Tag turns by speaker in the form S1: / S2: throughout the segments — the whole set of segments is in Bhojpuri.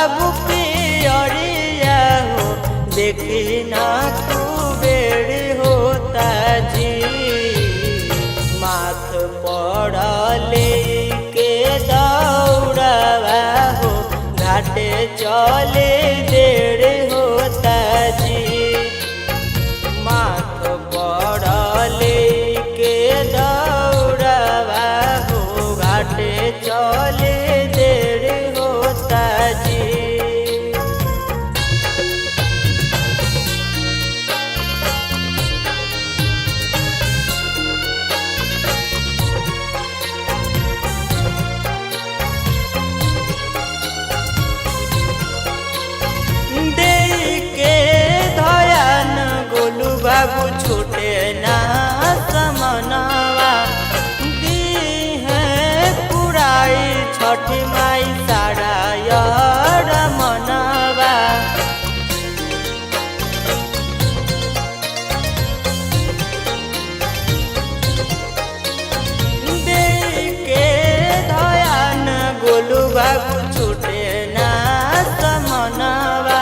S1: बाबू पियरिया हो देखी ना कुबेर होता जी। माथ पड़ले के दौड़वा हो घाटे चले देर होता जी। माथ पड़ले के दौड़वा हो घाटे चले देर होता जी। बाबू छूटे ना समनवा दी है पुराई छठी माई सारा यार मनवा। दे के धयान गोलू बाबू छूटे ना समनवा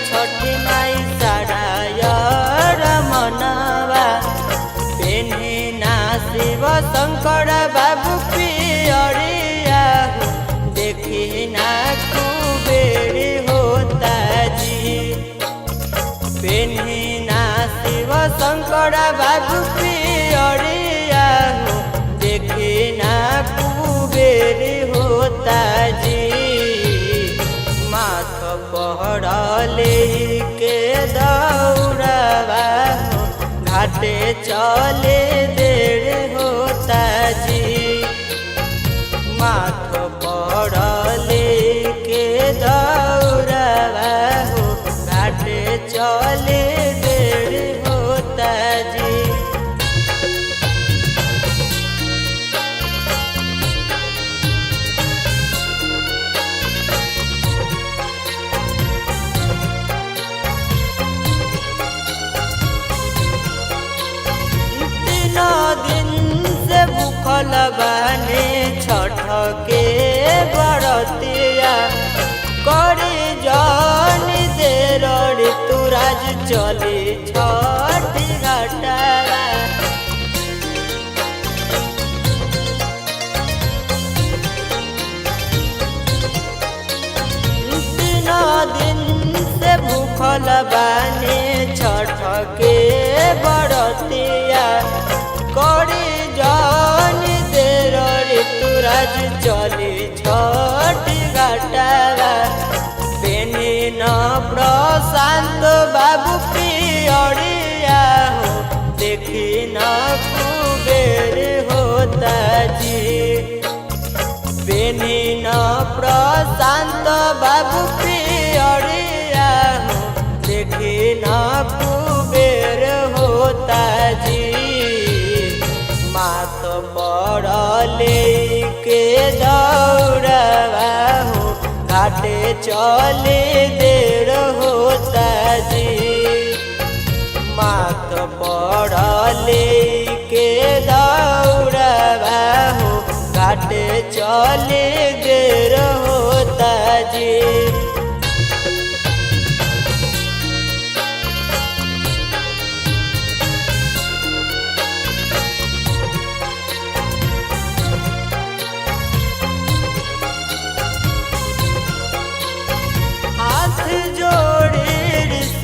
S1: छठी माई सारा यार मनवा। पेन्ही ना शिव शंकर बाबू पियरिया हो देखी ना कुबेर होता जी। पेन्ही ना शिव शंकर बाबू पियरिया हो देखी ना कुबेर होता जी। माथ पड़ले के दौड़वा हो घाटे चले देर होता जी। माथ पड़ले के दौड़वा हो घाटे चले देर होता जी। दिन से भूखल बाने छठ के बरतिया करी जानी देर ऋतुराज चली छठी घाटा। दिन से भूखल बाने छठ के बरतिया करी जानी देर ऋतुराज चली छठी घाटा। पेनी न प्रशांत बाबू पियरिया हो देखी न कुबेर होता जी। पेनी न प्रशांत बाबू पियरिया हो देखी न कुबेर होता जी। माथ पड़ले के दौड़वा हो घाटे चले देर होता जी। माथ पड़ले के दौड़वा हो घाटे चले देर होता जी।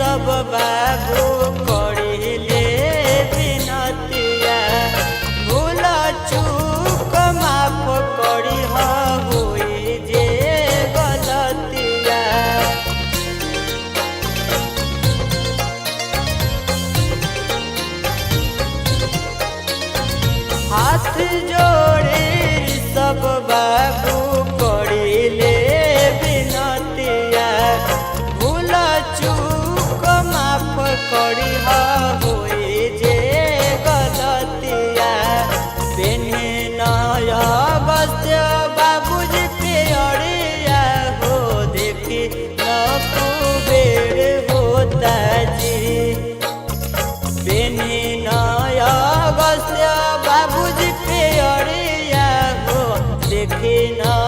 S1: सब बाबू करिले विनतिया भूल चूक माफ करी होई जे गलतिया। हाथ जोड़े सब बाबू करिले विनतिया भूल चूक माफ करी होई जे गलतिया। पेन्ही नय अगस्त्य बाबूजी पियरिया हो देखी न कुबेर होता जी। पेन्ही नय अगस्त्य बाबूजी पियरिया हो देखी न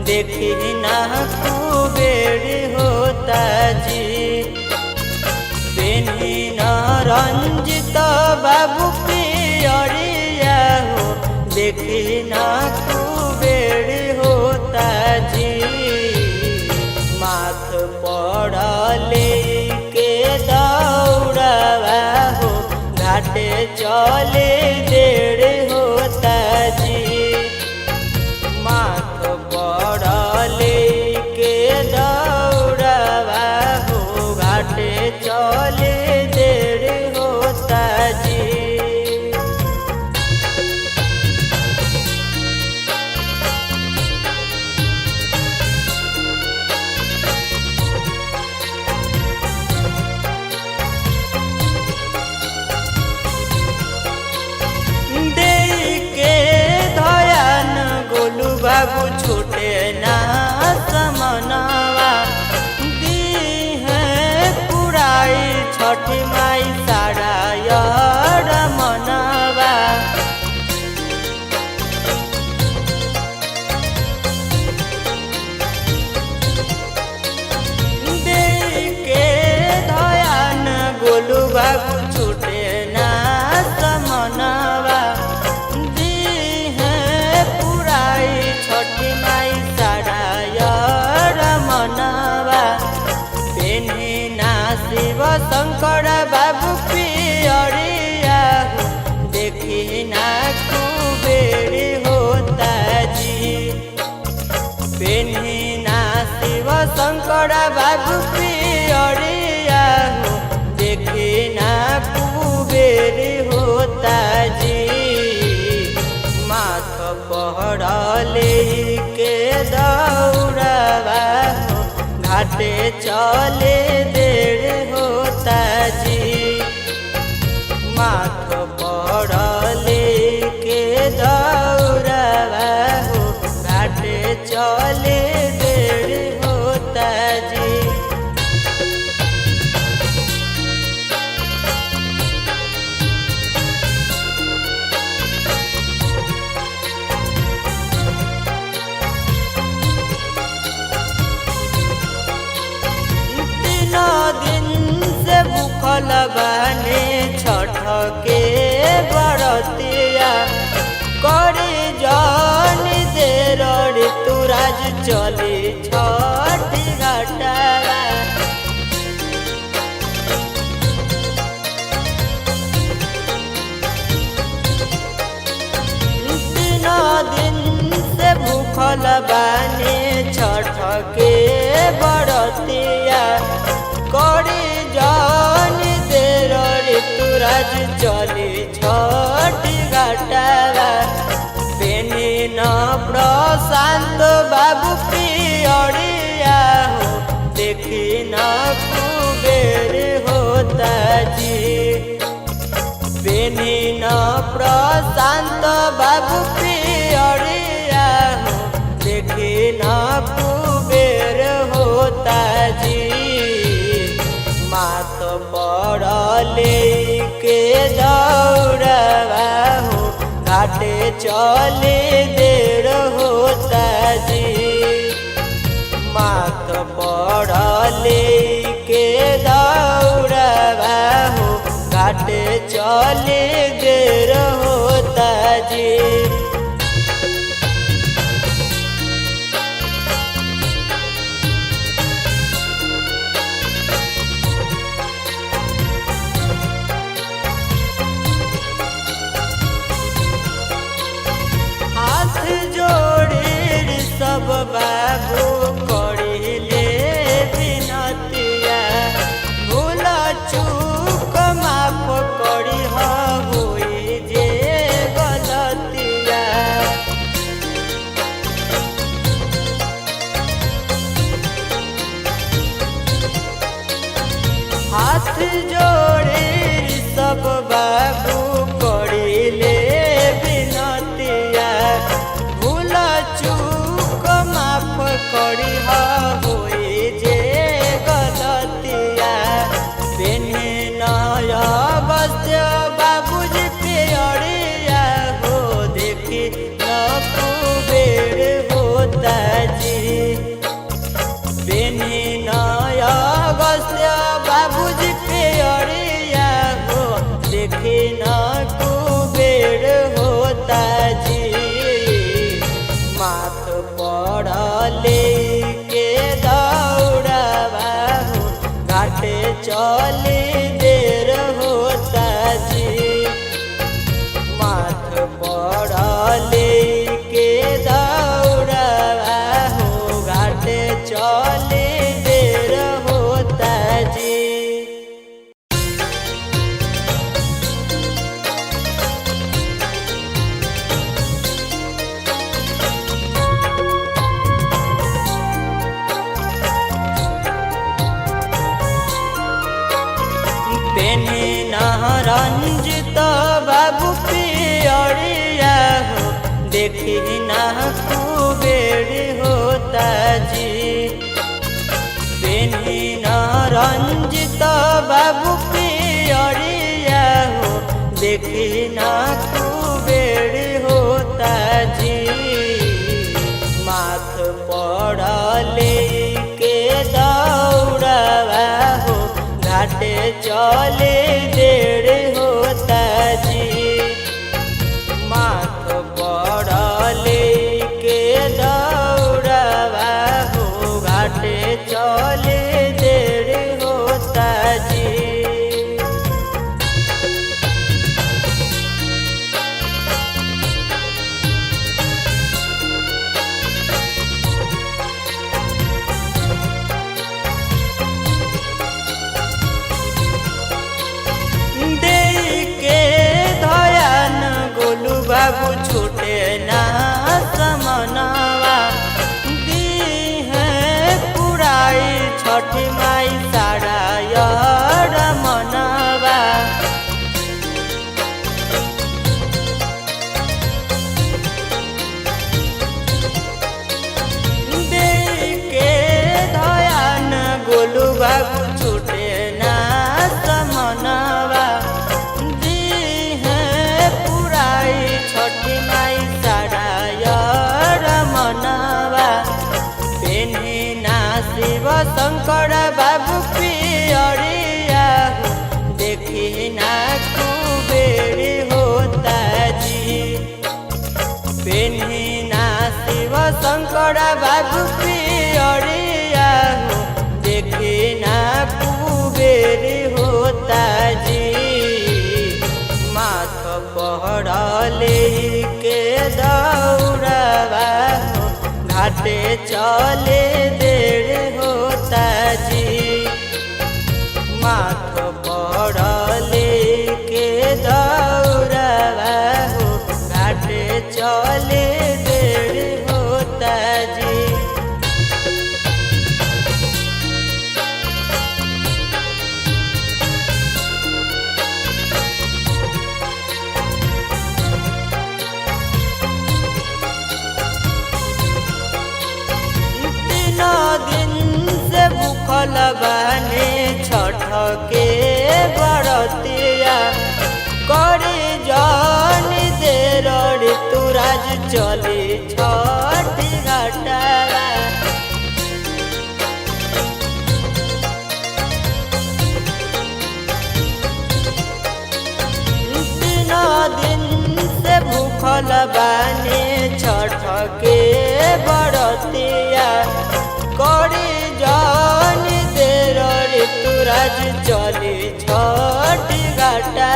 S1: देखी ना कुबेर होता जी। बेनी न रंजित बाबू पियरिया हो, देखी ना कुबेर होता जी। माथ पड़ले के दौड़वा हो, घाटे चले देर होता जी। माथ पड़ले के दौड़वा हो, घाटे चले देर होता जी। बाबू छूटे ना समनवा, दी है पुराई छठी माई सारा यार मनवा। दे के धयान गोलू बाबू छूटे ना समनवा, छठी माई सारा यार मनवा। बेनी ना शिव शंकर बाबू पियरिया हो, देखी ना कुबेर होता जी। बेनी ना शिव शंकर बाबू पियरिया हो, देखी ना कुबेर होता जी। माथ पड़ले के दौड़वा हो, घाटे चले देर होता जी। माथ पड़ले के दौड़वा हो, घाटे चले देर होता जी। दिन से भूखल बाने छठ के बरतिया, करी जान देर ऋतुराज चली छठी घाटा। दिन से भूखल बाने छठ के बरतिया, करी जान देर ऋतुराज चली छठी घाटा। बेनी न प्रशांत बाबू पियरिया हो, देखी न कुबेर होता जी। बेनी न प्रशांत बाबू पियरिया हो, देखी न कुबेर होता जी। माथ पड़ले के दौड़वा हो, घाटे चले देर होता जी। माथ पड़ले के दौड़वा हो, घाटे चले देर होता जी। जोड़ी सब बाबू करिले बिनतिया, भूल चूक माफ करी होई जे गलतिया। हाथ जोड़े सब बाबू करिले बिनतिया, भूल चूक माफ करी होई जे गलतिया। बेनी नय बस्य बाबूजी पियरिया हो, देखी न कुबेर होता जी। के दौड़ावा हो घाटे चली देर होता जी। माथ पड़ले के दौड़ावा हो घाटे चली देर होता जी। पेनी रंजित बाबू पियरिया हो देखी ना कुबेर होता जी। पेनी रंजित बाबू पियरिया हो देखी ना कुबेर होता जी। माथ पड़ले के दौड़ावा हो घाटे चले देर होता जी। माथ पड़ले के दौड़ावा हो घाटे चले देर होता जी। बाबू छूटे ना समनवा दी है पुराई छठी माई साड़ा यार मनवा। दे के धयान गोलू बाबू छूटे ना समनवा छठी माई साड़ा यार मनवा। पेनी ना शिव शंकर बाबू पियरिया हो देखी ना कुबेर होता जी। पेनी ना शिव शंकर बाबू पियरिया हो देखी ना कुबेर होता जी। माथ पड़ले के दौड़ावा हो घाटे चले देर होता जी। माथ पड़ले के दौड़ावा हो घाटे चले देर होता जी। दिन से भूखल बाने छठ के बरतिया करी जान देर ऋतुराज चली छठी घाटा। दिन से भूखल बाने छठ के बरतिया करी जान देर ऋतुराज चली छठी घाटा।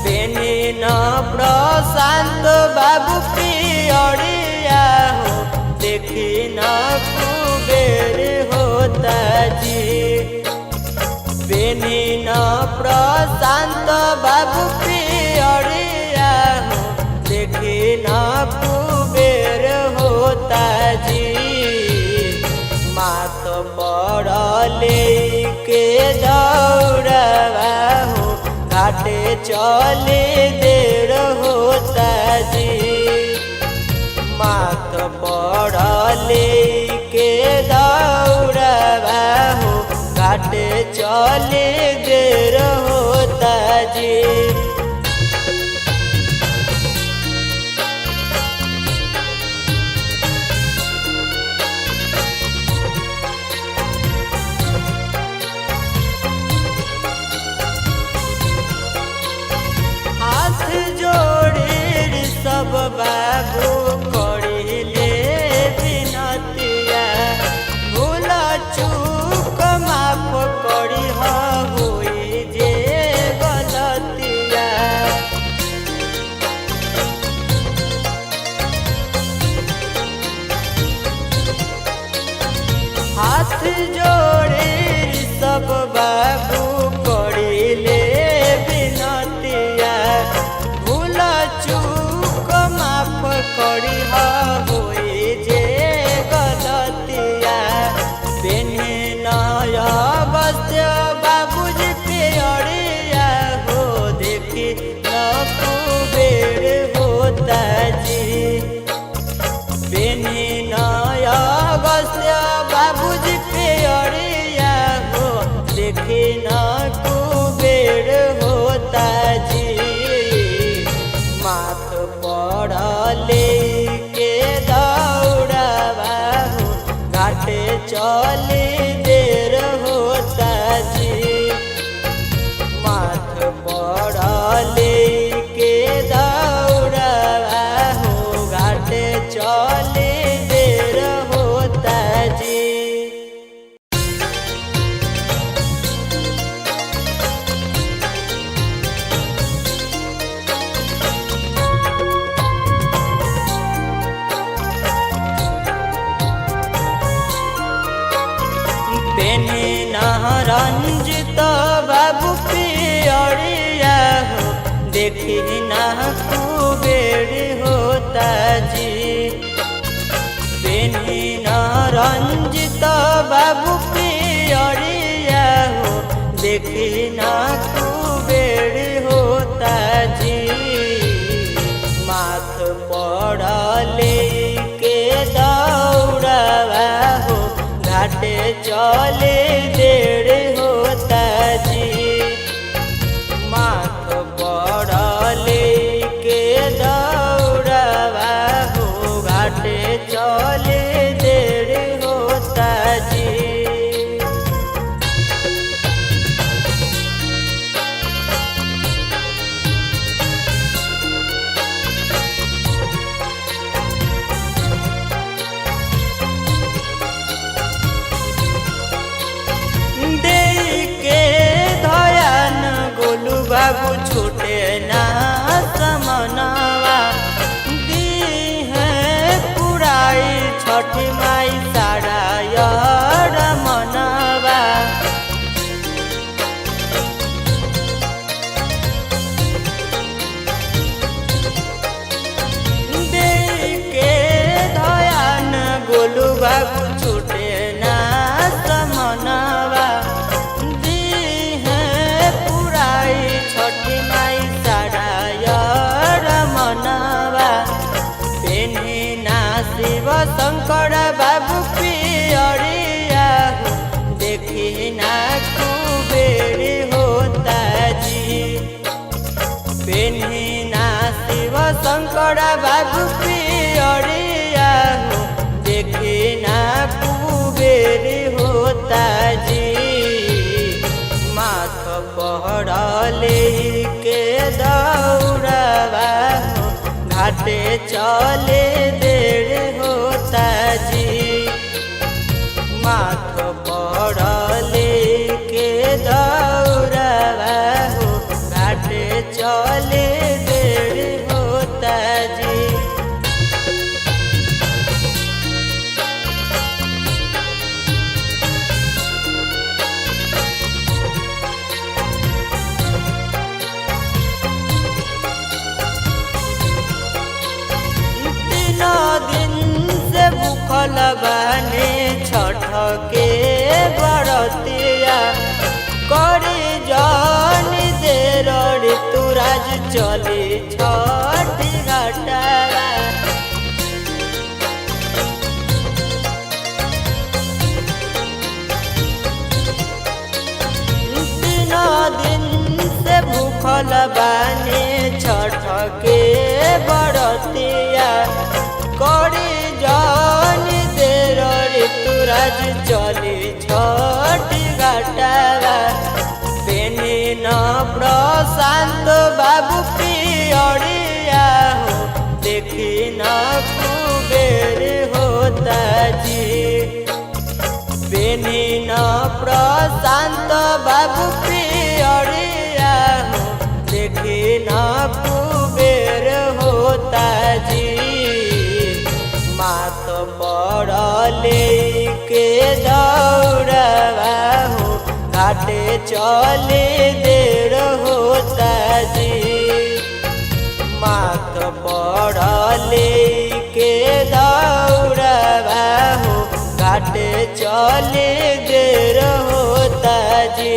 S1: पेनी न प्रशांत बाबू पियरिया हो देखी न कुबेर होता जी। पेनी न प्रशांत बाबू पियरिया हो देखी न कुबेर होता जी। माथ पड़ले के दौड़ावा हो घाटे चले देर होता जी। माथ पड़ले के दौड़ावा हो घाटे चले देर होता जी। सब बाबू करिले विनती हाथ जोड़े सब बाबू करिले बिनतिया भूल चूक माफ करी होई जे गलतिया पेन्हे नया बस्त्य बाबूजी के अड़िया हो देखी न कुबेर होता जी पेन्हे नया बस्त्य बाबूजी के अड़िया हो देखी न कुबेर होता जी माथ पड़ले के दौड़ावा हो घाटे चले देर होता जी माथ पड़ले के दौड़ावा हो घाटे चले देर होता जी। पेन्हे रंजित बाबू पियरिया हो देखी ना कुबेर होता जी पेन्हे रंजित बाबू पियरिया हो देखी ना कुबेर होता जी माथ पड़ले के दौड़ावा हो घाटे चले देर होता जी माथ पड़ले के दौड़ावा हो घाटे चले देर होता जी। बाबू छूटे ना समनवा दी है पुराई छठी माई सारा यार मनवा दे के धयान गोलू बाबू छूटे ना समनवा छठी माई सारा यार मनवा पेन्हे ना शिव शंकर बाबू पियरिया हो देखी ना कुबेर होता जी पेन्हे ना शिव शंकर बाबू पियरिया हो देखी ना कुबेर होता जी माथ पड़ले के दौड़ावा हो घाटे चले देर होता जी माथ पड़ले के दौड़ावा हो घाटे चले देर होता जी। दिन से भूखल बाने छठ के बरतिया करी जन देर ऋतुराज चली छठी घाटा दिन से भूखल बाने छठ के बरतिया करी जन देर ऋतुराज चली छठी घाटा पेन्हे न प्रशांत बाबू पियरिया हो देखी न कुबेर होता जी पेन्हे न प्रशांत बाबू पियरिया हो देखी न कुबेर होता जी माथ पड़ले के चले देर होता जी। मात पड़ले के दौड़वा हो घाटे चले देर होता जी।